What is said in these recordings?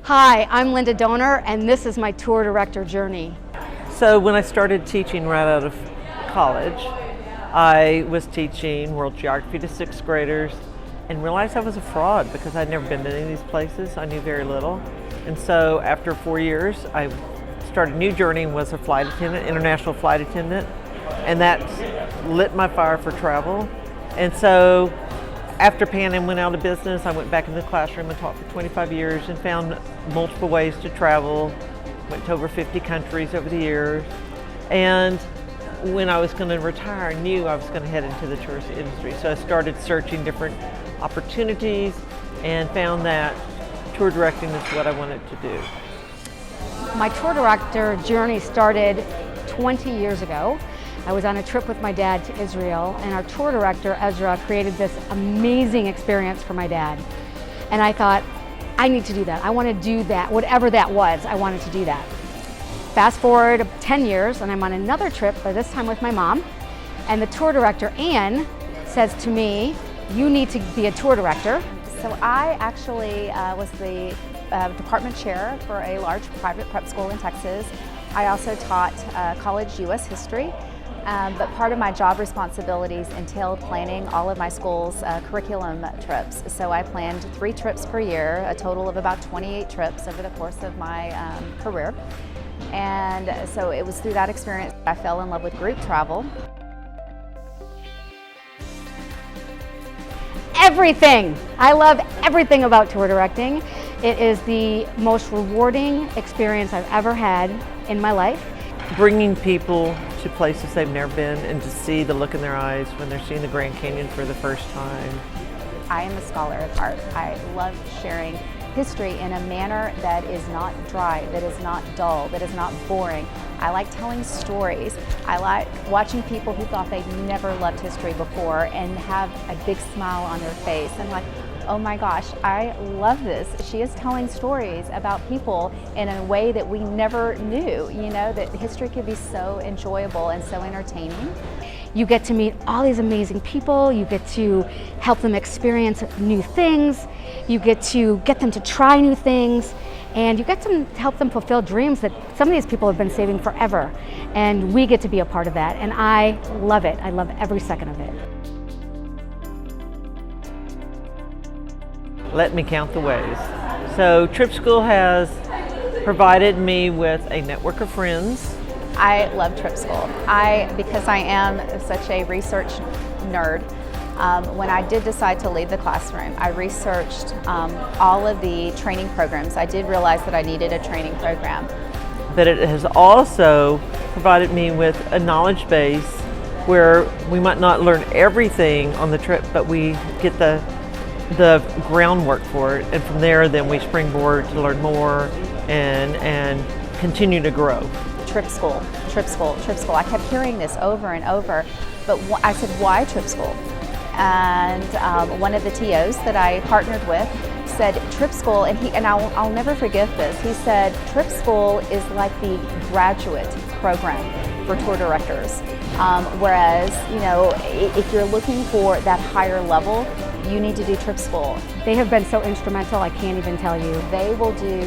Hi, I'm Linda Donor, and this is my tour director journey. So when I started teaching right out of college, I was teaching world geography to sixth graders and realized I was a fraud because I'd never been to any of these places. I knew very little. And so after 4 years, I started a new journey and was a flight attendant, international flight attendant, and that lit my fire for travel. And so after Pan Am went out of business, I went back in the classroom and taught for 25 years and found multiple ways to travel. Went to over 50 countries over the years. And when I was going to retire, I knew I was going to head into the tourist industry. So I started searching different opportunities and found that tour directing is what I wanted to do. My tour director journey started 20 years ago. I was on a trip with my dad to Israel, and our tour director, Ezra, created this amazing experience for my dad. And I thought, I need to do that. I want to do that. Whatever that was, I wanted to do that. Fast forward 10 years, and I'm on another trip, but this time with my mom. And the tour director, Anne, says to me, you need to be a tour director. So I actually was the department chair for a large private prep school in Texas. I also taught college U.S. history. But part of my job responsibilities entailed planning all of my school's curriculum trips. So I planned 3 trips per year, a total of about 28 trips over the course of my career. And so it was through that experience I fell in love with group travel. Everything! I love everything about tour directing. It is the most rewarding experience I've ever had in my life. Bringing people to places they've never been and to see the look in their eyes when they're seeing the Grand Canyon for the first time. I am a scholar at heart. I love sharing history in a manner that is not dry, that is not dull, that is not boring. I like telling stories. I like watching people who thought they'd never loved history before and have a big smile on their face and like, oh my gosh, I love this. She is telling stories about people in a way that we never knew, you know, that history could be so enjoyable and so entertaining. You get to meet all these amazing people, you get to help them experience new things, you get to get them to try new things, and you get to help them fulfill dreams that some of these people have been saving forever. And we get to be a part of that, and I love it. I love every second of it. Let me count the ways. So TripSchool has provided me with a network of friends. I love TripSchool. Because I am such a research nerd, when I did decide to leave the classroom, I researched all of the training programs. I did realize that I needed a training program. But it has also provided me with a knowledge base where we might not learn everything on the trip, but we get the groundwork for it, and from there then we springboard to learn more and continue to grow. TripSchool, TripSchool, TripSchool. I kept hearing this over and over, but I said, why TripSchool? And one of the TOs that I partnered with said TripSchool, and I'll never forget this. He said TripSchool is like the graduate program for tour directors, whereas you know if you're looking for that higher level, you need to do TripSchool. They have been so instrumental, I can't even tell you. They will do,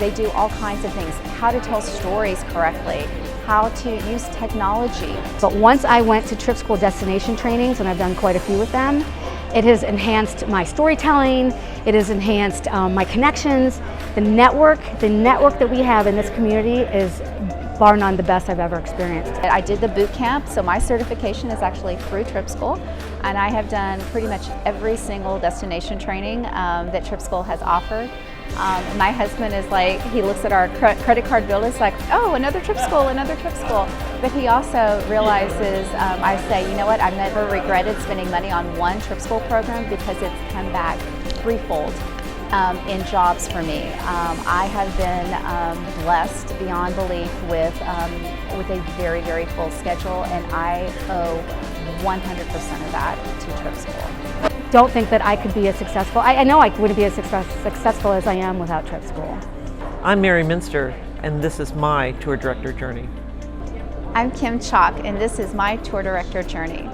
they do all kinds of things. How to tell stories correctly, how to use technology. But once I went to TripSchool destination trainings, and I've done quite a few with them, it has enhanced my storytelling, it has enhanced my connections. The network that we have in this community is bar none the best I've ever experienced. I did the boot camp, so my certification is actually through TripSchool, and I have done pretty much every single destination training that TripSchool has offered. My husband is like, he looks at our credit card bill, is like, oh, another TripSchool, another TripSchool. But he also realizes, I say, you know what, I've never regretted spending money on one TripSchool program because it's come back threefold. In jobs for me. I have been blessed beyond belief with a very, very full schedule, and I owe 100% of that to TripSchool. Don't think that I could be as successful. I know I wouldn't be as successful as I am without TripSchool. I'm Mary Minster, and this is my tour director journey. I'm Kim Chalk, and this is my tour director journey.